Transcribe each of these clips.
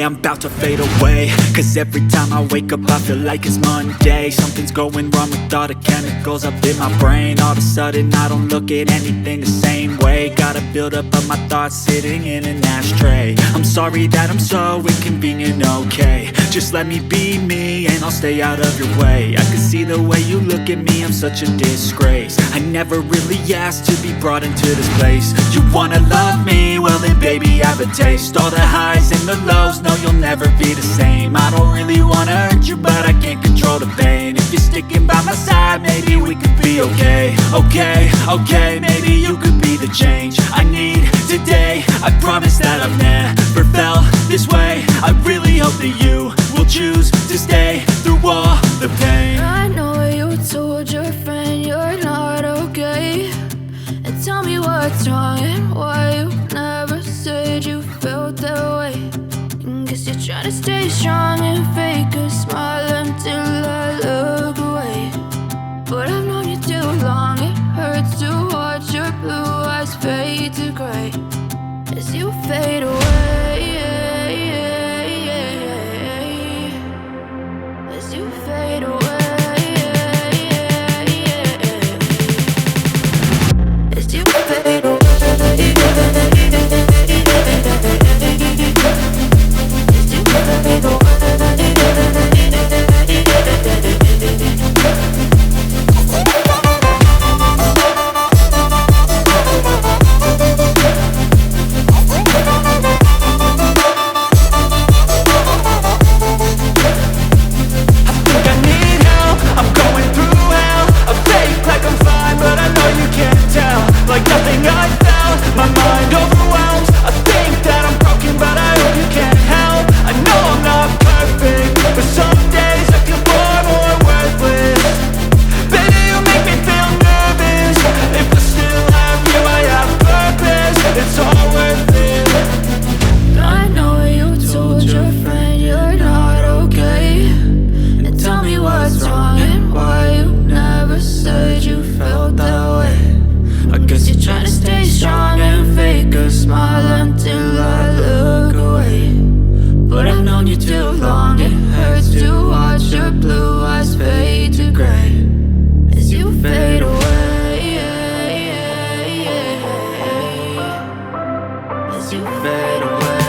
day I'm about to fade away. Cause every time I wake up I feel like it's Monday. Something's going wrong with all the chemicals up in my brain. All of a sudden I don't look at anything the same way. Gotta build up of my thoughts sitting in an ashtray. I'm sorry that I'm so inconvenient, okay. Just let me be me and I'll stay out of your way. I can see the way you look at me, I'm such a disgrace. I never really asked to be brought into this place. You wanna love me? Well then baby have a taste. All the highs and the lows, no you'll never be the same. I don't really wanna hurt you but I can't control the pain. If you're sticking by my side maybe we could be okay. Okay, maybe you could be the change I need today. I promise that I've never felt this way. I really hope that you will choose to stay through all the pain. I know you told your friend you're not okay, and tell me what's wrong and why you never said you felt that way. And guess you're trying to stay strong and fake a smile until I look away. But I've known you too long, it hurts to watch your blue eyes fade to gray as you fade away. As you fade away. As you fade away. As you fade away. Like nothing I felt, my mind overwhelmed. I think that I'm broken but I hope you can't help. I know I'm not perfect, but some days I feel far more worthless. Baby, you make me feel nervous. If I still have you, I have purpose. It's all worth it. I know you told your friend you're not okay, and tell me what's wrong and why you never said you felt that way. I guess you're trying to stay strong and fake a smile until I look away. But I've known you too long, it hurts to watch your blue eyes fade to gray as you fade away. As you fade away.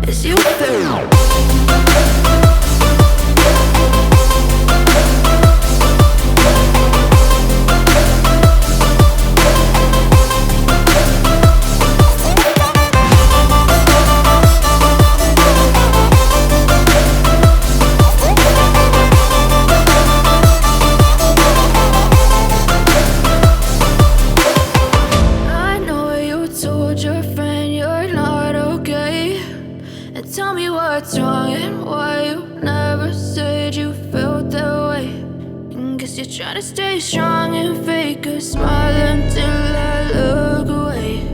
As you fade away. Tell me what's wrong and why you never said you felt that way. And guess you're trying to stay strong and fake a smile until I look away.